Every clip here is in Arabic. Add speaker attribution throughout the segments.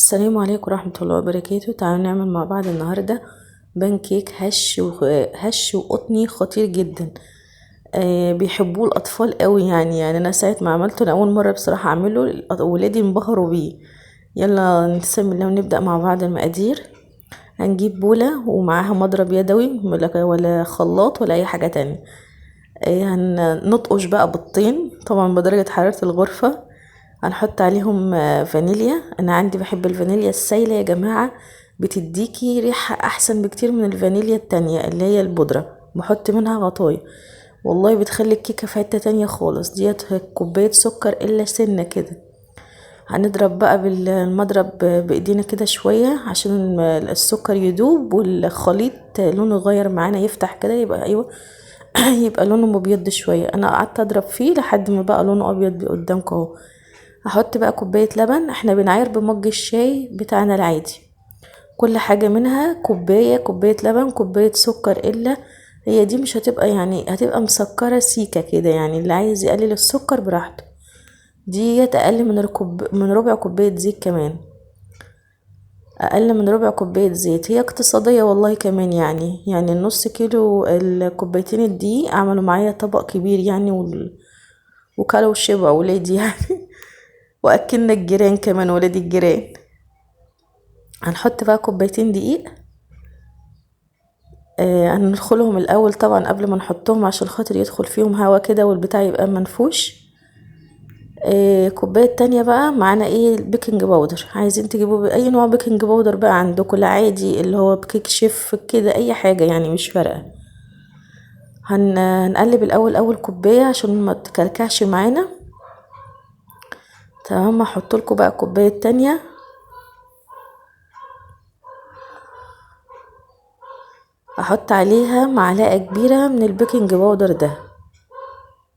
Speaker 1: السلام عليكم ورحمة الله وبركاته. تعالوا نعمل مع بعض النهاردة بانكيك هش وقطني خطير جدا. بيحبوه الأطفال قوي يعني أنا ساعة ما عملته أنا أول مرة بصراحة أعمله ولادي انبهروا بيه. يلا نسمي الله ونبدأ مع بعض. المقادير: هنجيب بولة ومعاها مضرب يدوي ولا خلاط ولا أي حاجة تانية. هننطقش بقى بالطين طبعا بدرجة حرارة الغرفة. هنحط عليهم فانيليا. انا عندي بحب الفانيليا السايلة يا جماعة، بتديكي ريحة احسن بكتير من الفانيليا التانية اللي هي البودرة. بحط منها غطايا والله بتخلي الكيكة في حتة تانية خالص. ديت كوباية سكر الا سنة كده. هنضرب بقى بالمضرب بايدينا كده شوية عشان السكر يدوب والخليط لونه يغير معانا يفتح كده يبقى ايوه يبقى لونه مبيض شوية. انا قعدت اضرب فيه لحد ما بقى لونه ابيض قدامكم اهو. هحط بقى كوباية لبن. احنا بنعاير بمج الشاي بتاعنا العادي. كل حاجة منها كوباية لبن كوباية سكر الا هي دي مش هتبقى يعني هتبقى مسكرة سيكة كده، يعني اللي عايز يقلل السكر براحته. دي اقل من ربع كوباية زيت كمان. اقل من ربع كوباية زيت هي اقتصادية والله كمان يعني النص كيلو الكوبايتين الدقيق عملوا معايا طبق كبير يعني وكلوا وشبعوا ولادي يعني واكلنا الجيران كمان ولاد الجيران. هنحط بقى كوبايتين دقيق. هندخلهم الاول طبعا قبل ما نحطهم عشان خاطر يدخل فيهم هوا كده والبتاع يبقى منفوش. كوبايه تانية بقى معانا ايه البيكنج باودر. عايزين تجيبوا اي نوع بيكنج باودر بقى عندكم، العادي اللي هو بكيك شيف كده اي حاجه يعني مش فارقه. هنقلب الاول اول كوبايه عشان ما تكلكعش معانا. تمام. هحط لكم بقى كوبايه تانية. احط عليها معلقه كبيره من البيكنج باودر ده،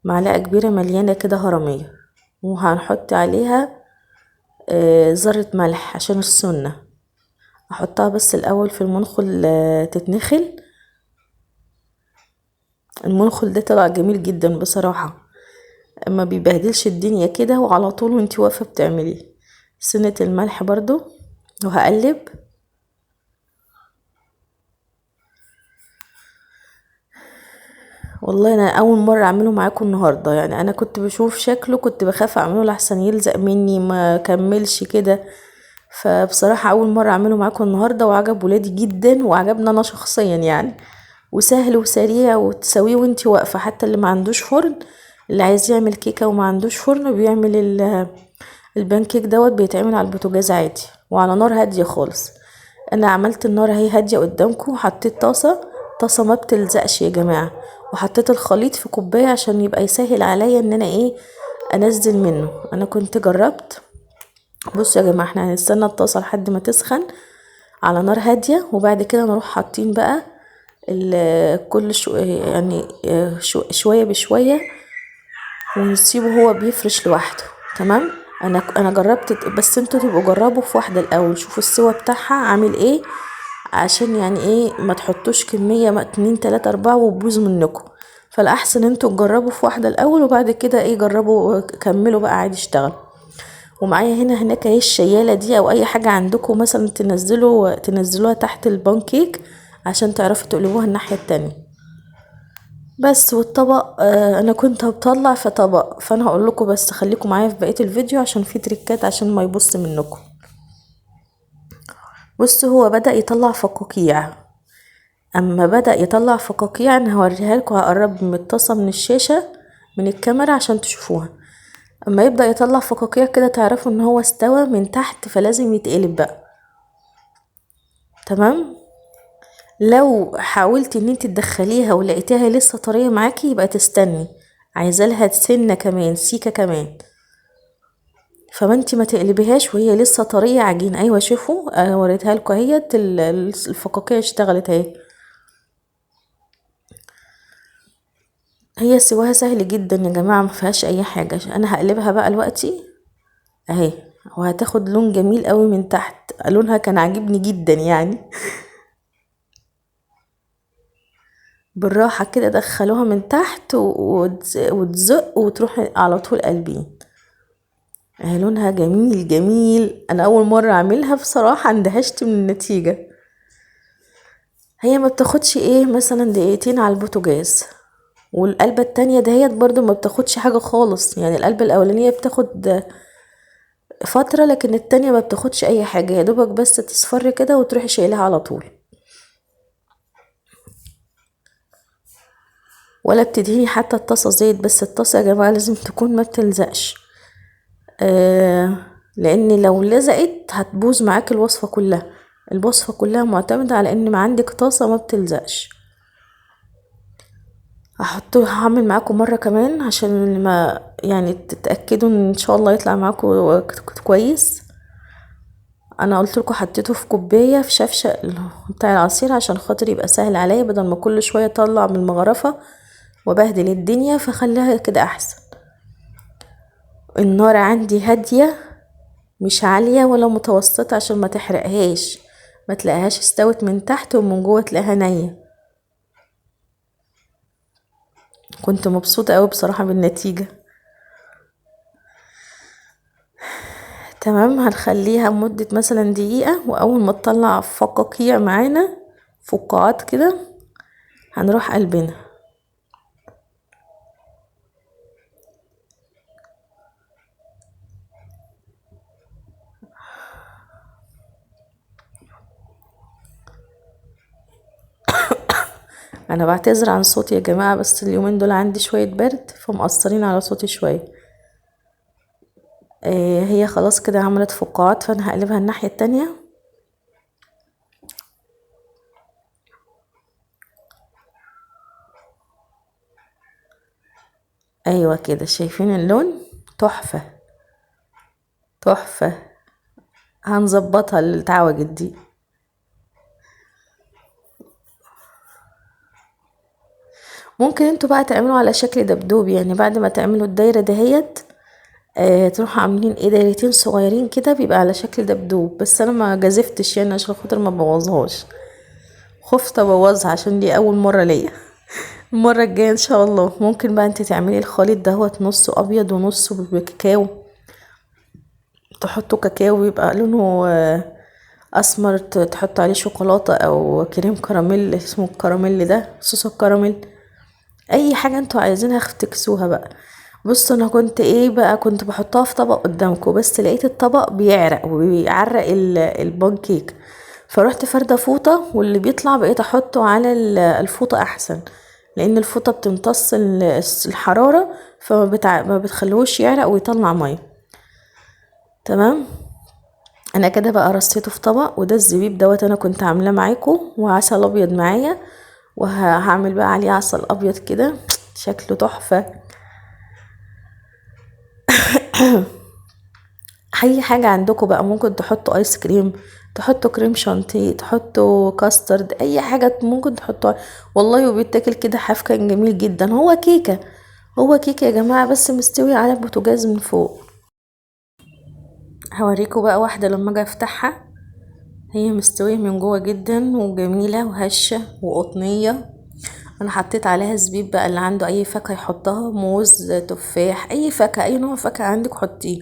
Speaker 1: معلقه كبيره مليانه كده هرميه. وهنحط عليها ذره ملح عشان السنه. احطها بس الاول في المنخل تتنخل. المنخل ده طلع جميل جدا بصراحه، اما بيبهدلش الدنيا كده وعلى طول وانتي واقفه بتعمليه. سنه الملح برضو. وهقلب. والله انا اول مره اعمله معاكم النهارده، يعني انا كنت بشوف شكله كنت بخاف اعمله لحسن يلزق مني ما كملش كده. فبصراحه اول مره اعمله معاكم النهارده وعجب ولادي جدا وعجبنا انا شخصيا يعني. وسهل وسريع وتسويه وانتي واقفه. حتى اللي ما عندوش فرن، اللي عايز يعمل كيكه وما عندوش فرن بيعمل البانكيك دوت بيتعمل على البوتاجاز عادي وعلى نار هاديه خالص. انا عملت النار اهي هاديه قدامكم. حطيت طاسه ما بتلزقش يا جماعه. وحطيت الخليط في كوبايه عشان يبقى يسهل عليا ان انا انزل منه. انا كنت جربت. بصوا يا جماعه احنا هنستنى الطاسه لحد ما تسخن على نار هاديه وبعد كده نروح حاطين بقى كل يعني شويه بشويه ونسيبه هو بيفرش لوحده. تمام. انا جربت بس انتوا تبقوا جربوا في واحده الاول شوفوا السوا بتاعها عامل ايه، عشان يعني ما تحطوش كميه 2 3 4 وتبوظ منكم. فالاحسن انتوا تجربوا في واحده الاول وبعد كده جربوا كملوا بقى عادي اشتغل. ومعايا هناك اهي الشياله دي او اي حاجه عندكم مثلا تنزلوها تحت البانكيك عشان تعرفوا تقلبوها الناحيه التانية. بس والطبق انا كنت هطلع في طبق فانا هقول لكم بس خليكم معايا في بقيه الفيديو عشان في تريكات عشان ما يبص منكم. بصوا هو بدأ يطلع فقاقيع. اما بدأ يطلع فقاقيع انا هوريها لكم. هقرب من الطاسه من الشاشه من الكاميرا عشان تشوفوها. اما يبدأ يطلع فقاقيع كده تعرفوا ان هو استوى من تحت فلازم يتقلب بقى. تمام. لو حاولتي ان انت تدخليها ولقيتيها لسه طريه معاكي يبقى تستني. عايزه لها سنه كمان سيكه كمان. فما انت ما تقلبيهاش وهي لسه طريه عجين. ايوه شوفوا انا وريتها لكم اهيت الفقاقيع اشتغلت اهي. هي سواها سهل جدا يا جماعه ما فيهاش اي حاجه. انا هقلبها بقى دلوقتي اهي وهتاخد لون جميل قوي من تحت. لونها كان عاجبني جدا يعني. بالراحه كده دخلوها من تحت وتزق وتروح على طول قلبين. لونها جميل جميل. انا اول مرة اعملها بصراحة اندهشت من النتيجة. هي ما بتاخدش ايه مثلا دقيقتين على البوتاجاز، والقلبة التانية دهيت برضو ما بتاخدش حاجة خالص. يعني القلبة الاولانية بتاخد فترة، لكن التانية ما بتاخدش اي حاجة، يا دوبك بس تصفر كده وتروحي شايلها على طول، ولا بتدهني حتى الطاسة زيت. بس الطاسة يا جماعة لازم تكون ما بتلزقش، لان لو لزقت هتبوظ معاك الوصفة كلها. الوصفة كلها معتمدة على ان ما عندك طاسة ما بتلزقش. هعمل معاكم مرة كمان عشان ما يعني تتأكدوا ان شاء الله يطلع معاكم كويس. انا قلت لكم حطيته في كوبايه في شفشق بتاع العصير عشان خاطر يبقى سهل عليا، بدل ما كل شويه اطلع من المغرفه وبهدل الدنيا، فخليها كده احسن. النار عندي هاديه، مش عاليه ولا متوسطه عشان ما تحرقهاش، ما تلاقيهاش استوت من تحت ومن جوه تلاقيها نيه. كنت مبسوطه قوي بصراحه بالنتيجه. تمام، هنخليها مدة مثلا دقيقة، واول ما تطلع فقاقيع معانا فقاعات كده هنروح قلبنا. انا بعتذر عن صوتي يا جماعة، بس اليومين دول عندي شوية برد فمقصرين على صوتي شوية. هي خلاص كده عملت فقاعات، فانا هقلبها الناحية التانية. ايوه كده، شايفين اللون؟ تحفة تحفة. هنظبطها اللي اتعوجت دي. ممكن انتوا بقى تعملوا على شكل دبدوب، يعني بعد ما تعملوا الدايرة دهيت تروحوا عاملين ايه دايرتين صغيرين كده بيبقى على شكل دبدوب. بس انا ما جازفتش يعني عشان خاطر ما بوظهاش، خفت ابوظها عشان دي اول مرة ليا. المرة الجاية ان شاء الله. ممكن بقى انت تعملي الخليط دهوت نصه ابيض ونصه بكاكاو، تحطوا كاكاو يبقى لونه اسمر، تحط عليه شوكولاتة او كريم كراميل، اسمه الكراميل ده صوص الكراميل. اي حاجة انتوا عايزينها افتكسوها بقى. بصوا انا كنت ايه بقى، كنت بحطها في طبق قدامكم، بس لقيت الطبق بيعرق وبيعرق البانكيك، فروحت فردة فوطة، واللي بيطلع بقيت احطه على الفوطة احسن، لان الفوطة بتمتص الحرارة، ما بتخلوش يعرق ويطلع مية. تمام. انا كده بقى رصيته في طبق، وده الزبيب دوت انا كنت عاملاه معاكم، وعسل ابيض معايا، وهعمل بقى عليه عسل ابيض كده شكله تحفة. اي حاجة عندكم بقى، ممكن تحطوا ايس كريم، تحطوا كريم شانتيه، تحطوا كاسترد، اي حاجة ممكن تحطوها والله، وبيتاكل كده حاف. كان جميل جدا. هو كيكة، هو كيكة يا جماعة، بس مستوي على البوتاجاز من فوق. هوريكم بقى واحدة لما اجي افتحها. هي مستوية من جوه جدا وجميلة وهشة وقطنية. انا حطيت عليها زبيب بقى، اللي عنده اي فاكهة يحطها، موز، تفاح، اي فاكهة، اي نوع فاكهة عندك حطيه،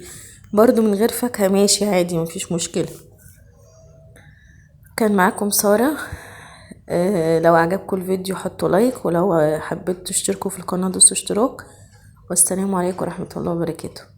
Speaker 1: برضو من غير فاكهة ماشي عادي مفيش مشكلة. كان معاكم سارة. لو عجبكم الفيديو حطوا لايك، ولو حبيتوا تشتركوا في القناة دوسوا اشتراك. والسلام عليكم ورحمة الله وبركاته.